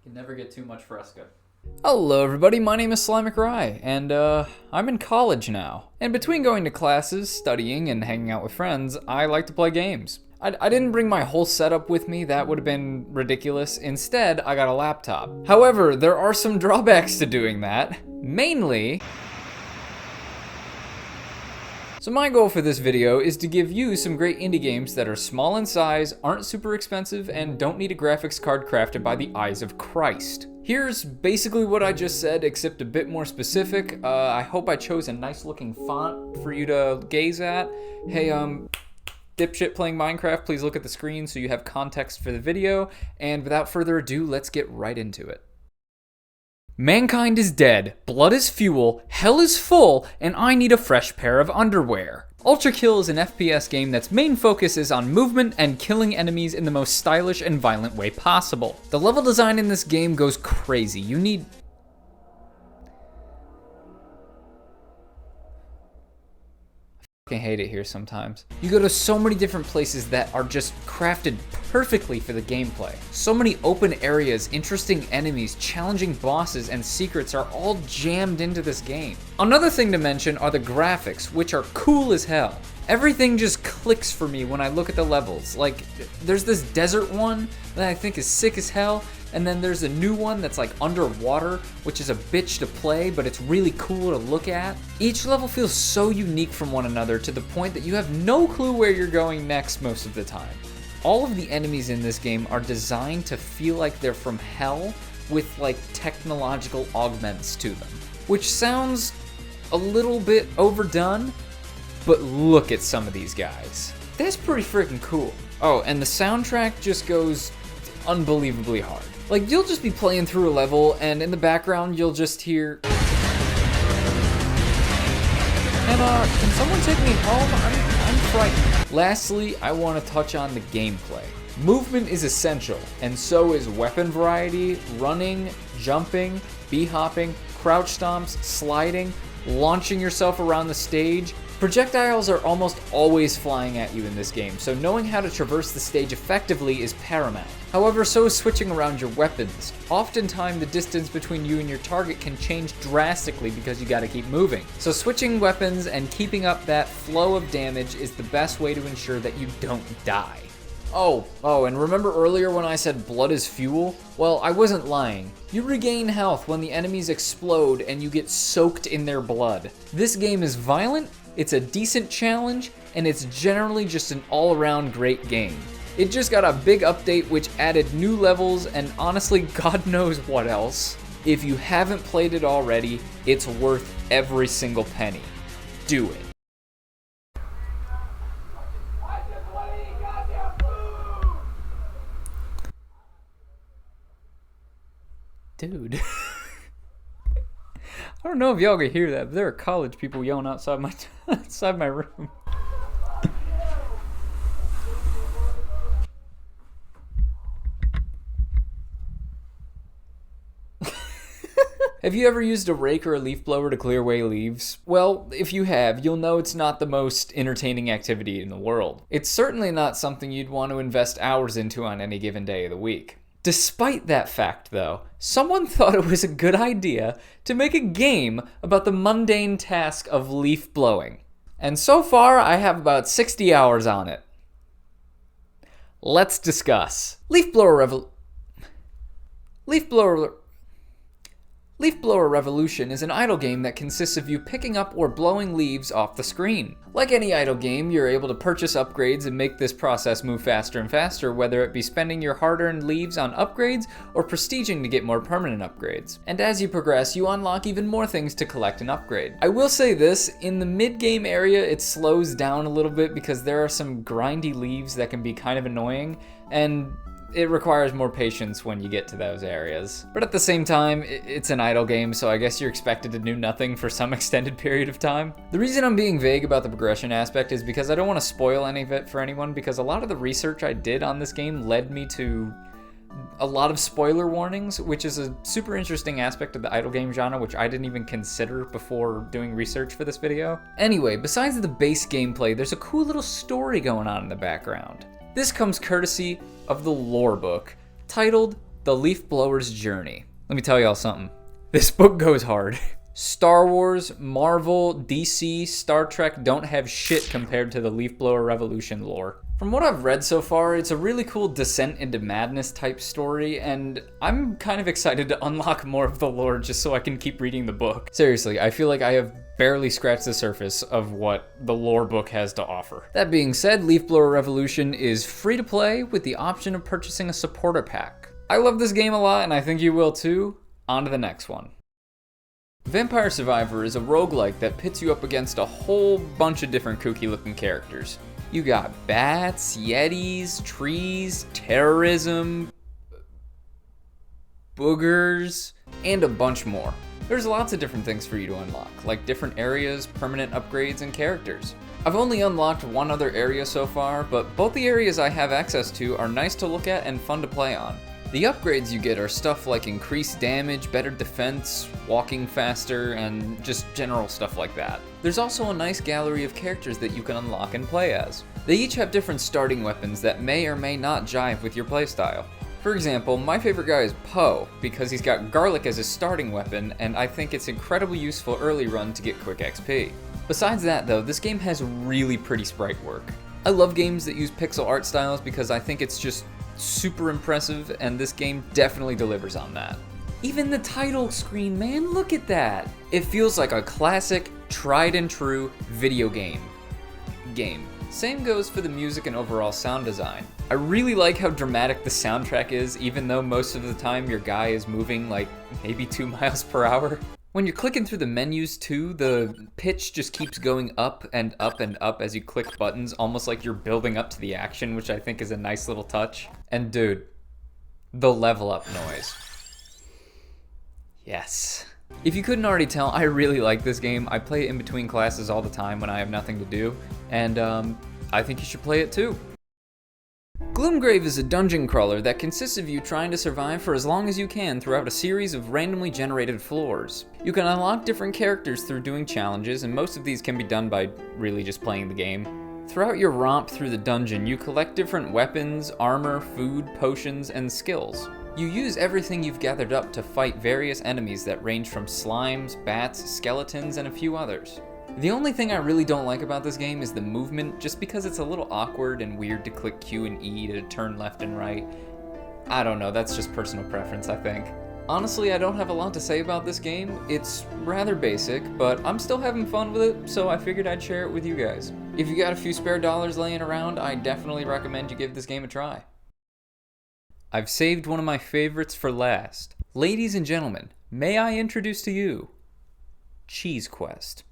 Can never get too much fresca. Hello everybody, my name is SlyMcRy, and I'm in college now. And between going to classes, studying, and hanging out with friends, I like to play games. I didn't bring my whole setup with me, that would have been ridiculous. Instead, I got a laptop. However, there are some drawbacks to doing that. Mainly, so my goal for this video is to give you some great indie games that are small in size, aren't super expensive, and don't need a graphics card crafted by the eyes of Christ. Here's basically what I just said, except a bit more specific. I hope I chose a nice looking font for you to gaze at. Hey, dipshit playing Minecraft, please look at the screen so you have context for the video. And without further ado, let's get right into it. Mankind is dead, blood is fuel, hell is full, and I need a fresh pair of underwear. Ultrakill is an FPS game that's main focus is on movement and killing enemies in the most stylish and violent way possible. The level design in this game goes crazy. You need... I hate it here sometimes. You go to so many different places that are just crafted perfectly for the gameplay. So many open areas, interesting enemies, challenging bosses, and secrets are all jammed into this game. Another thing to mention are the graphics, which are cool as hell. Everything just clicks for me when I look at the levels. Like, there's this desert one that I think is sick as hell, and then there's a new one that's like underwater, which is a bitch to play, but it's really cool to look at. Each level feels so unique from one another to the point that you have no clue where you're going next most of the time. All of the enemies in this game are designed to feel like they're from hell with like technological augments to them, which sounds a little bit overdone, but look at some of these guys. That's pretty freaking cool. Oh, and the soundtrack just goes unbelievably hard. Like, you'll just be playing through a level, and in the background, you'll just hear... And, can someone take me home? I'm frightened. Lastly, I want to touch on the gameplay. Movement is essential, and so is weapon variety, running, jumping, bee-hopping, crouch stomps, sliding, launching yourself around the stage. Projectiles are almost always flying at you in this game, so knowing how to traverse the stage effectively is paramount. However, so is switching around your weapons. Oftentimes, the distance between you and your target can change drastically because you gotta keep moving. So switching weapons and keeping up that flow of damage is the best way to ensure that you don't die. Oh, and remember earlier when I said blood is fuel? Well, I wasn't lying. You regain health when the enemies explode and you get soaked in their blood. This game is violent, it's a decent challenge, and it's generally just an all-around great game. It just got a big update which added new levels and honestly God knows what else. If you haven't played it already, it's worth every single penny. Do it. Dude. I don't know if y'all can hear that, but there are college people yelling outside my room. Have you ever used a rake or a leaf blower to clear away leaves? Well, if you have, you'll know it's not the most entertaining activity in the world. It's certainly not something you'd want to invest hours into on any given day of the week. Despite that fact, though, someone thought it was a good idea to make a game about the mundane task of leaf blowing. And so far, I have about 60 hours on it. Let's discuss. Leaf Blower Revolution is an idle game that consists of you picking up or blowing leaves off the screen. Like any idle game, you're able to purchase upgrades and make this process move faster and faster, whether it be spending your hard-earned leaves on upgrades or prestiging to get more permanent upgrades. And as you progress, you unlock even more things to collect and upgrade. I will say this, in the mid-game area it slows down a little bit because there are some grindy leaves that can be kind of annoying, and it requires more patience when you get to those areas. But at the same time, it's an idle game, so I guess you're expected to do nothing for some extended period of time. The reason I'm being vague about the progression aspect is because I don't want to spoil any of it for anyone, because a lot of the research I did on this game led me to a lot of spoiler warnings, which is a super interesting aspect of the idle game genre, which I didn't even consider before doing research for this video. Anyway, besides the base gameplay, there's a cool little story going on in the background. This comes courtesy of the lore book, titled The Leaf Blower's Journey. Let me tell y'all something. This book goes hard. Star Wars, Marvel, DC, Star Trek don't have shit compared to the Leaf Blower Revolution lore. From what I've read so far, it's a really cool descent into madness type story, and I'm kind of excited to unlock more of the lore just so I can keep reading the book. Seriously, I feel like I have barely scratched the surface of what the lore book has to offer. That being said, Leaf Blower Revolution is free to play with the option of purchasing a supporter pack. I love this game a lot, and I think you will too. On to the next one. Vampire Survivor is a roguelike that pits you up against a whole bunch of different kooky looking characters. You got bats, yetis, trees, terrorism, boogers, and a bunch more. There's lots of different things for you to unlock, like different areas, permanent upgrades, and characters. I've only unlocked one other area so far, but both the areas I have access to are nice to look at and fun to play on. The upgrades you get are stuff like increased damage, better defense, walking faster, and just general stuff like that. There's also a nice gallery of characters that you can unlock and play as. They each have different starting weapons that may or may not jive with your playstyle. For example, my favorite guy is Poe, because he's got garlic as his starting weapon, and I think it's incredibly useful early run to get quick XP. Besides that though, this game has really pretty sprite work. I love games that use pixel art styles because I think it's just super impressive, and this game definitely delivers on that. Even the title screen, man, look at that! It feels like a classic, tried and true video game. Same goes for the music and overall sound design. I really like how dramatic the soundtrack is, even though most of the time your guy is moving like maybe 2 miles per hour. When you're clicking through the menus too, the pitch just keeps going up and up and up as you click buttons, almost like you're building up to the action, which I think is a nice little touch. And dude, the level up noise. Yes. If you couldn't already tell, I really like this game. I play it in between classes all the time when I have nothing to do, and I think you should play it too. Gloom Grave is a dungeon crawler that consists of you trying to survive for as long as you can throughout a series of randomly generated floors. You can unlock different characters through doing challenges, and most of these can be done by really just playing the game. Throughout your romp through the dungeon, you collect different weapons, armor, food, potions, and skills. You use everything you've gathered up to fight various enemies that range from slimes, bats, skeletons, and a few others. The only thing I really don't like about this game is the movement, just because it's a little awkward and weird to click Q and E to turn left and right. I don't know, that's just personal preference, I think. Honestly, I don't have a lot to say about this game. It's rather basic, but I'm still having fun with it, so I figured I'd share it with you guys. If you got a few spare dollars laying around, I definitely recommend you give this game a try. I've saved one of my favorites for last. Ladies and gentlemen, may I introduce to you Cheesequest.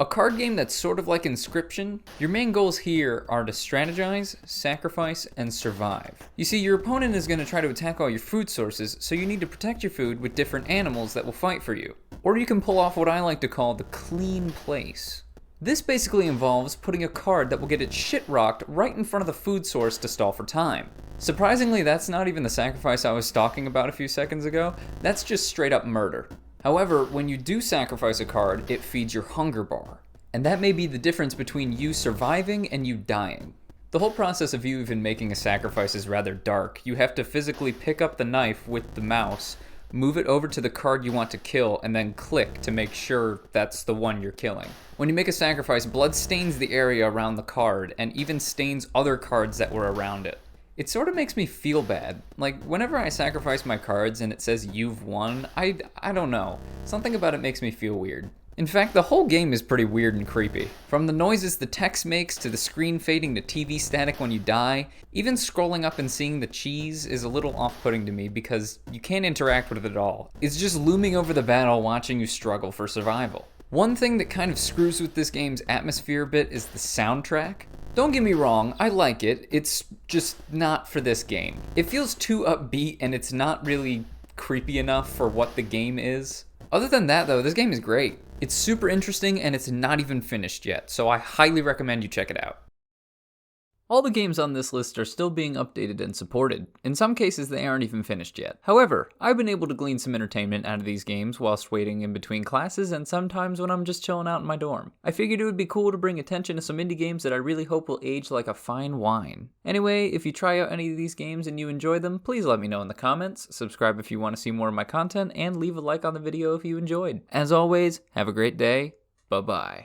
A card game that's sort of like Inscription. Your main goals here are to strategize, sacrifice, and survive. You see, your opponent is going to try to attack all your food sources, so you need to protect your food with different animals that will fight for you. Or you can pull off what I like to call the clean place. This basically involves putting a card that will get its shit rocked right in front of the food source to stall for time. Surprisingly, that's not even the sacrifice I was talking about a few seconds ago. That's just straight up murder. However, when you do sacrifice a card, it feeds your hunger bar. And that may be the difference between you surviving and you dying. The whole process of you even making a sacrifice is rather dark. You have to physically pick up the knife with the mouse, move it over to the card you want to kill, and then click to make sure that's the one you're killing. When you make a sacrifice, blood stains the area around the card, and even stains other cards that were around it. It sort of makes me feel bad. Like, whenever I sacrifice my cards and it says you've won, I don't know. Something about it makes me feel weird. In fact, the whole game is pretty weird and creepy. From the noises the text makes, to the screen fading to TV static when you die, even scrolling up and seeing the cheese is a little off-putting to me because you can't interact with it at all. It's just looming over the battle watching you struggle for survival. One thing that kind of screws with this game's atmosphere a bit is the soundtrack. Don't get me wrong, I like it, it's just not for this game. It feels too upbeat and it's not really creepy enough for what the game is. Other than that though, this game is great. It's super interesting and it's not even finished yet, so I highly recommend you check it out. All the games on this list are still being updated and supported. In some cases, they aren't even finished yet. However, I've been able to glean some entertainment out of these games whilst waiting in between classes and sometimes when I'm just chilling out in my dorm. I figured it would be cool to bring attention to some indie games that I really hope will age like a fine wine. Anyway, if you try out any of these games and you enjoy them, please let me know in the comments, subscribe if you want to see more of my content, and leave a like on the video if you enjoyed. As always, have a great day. Bye-bye.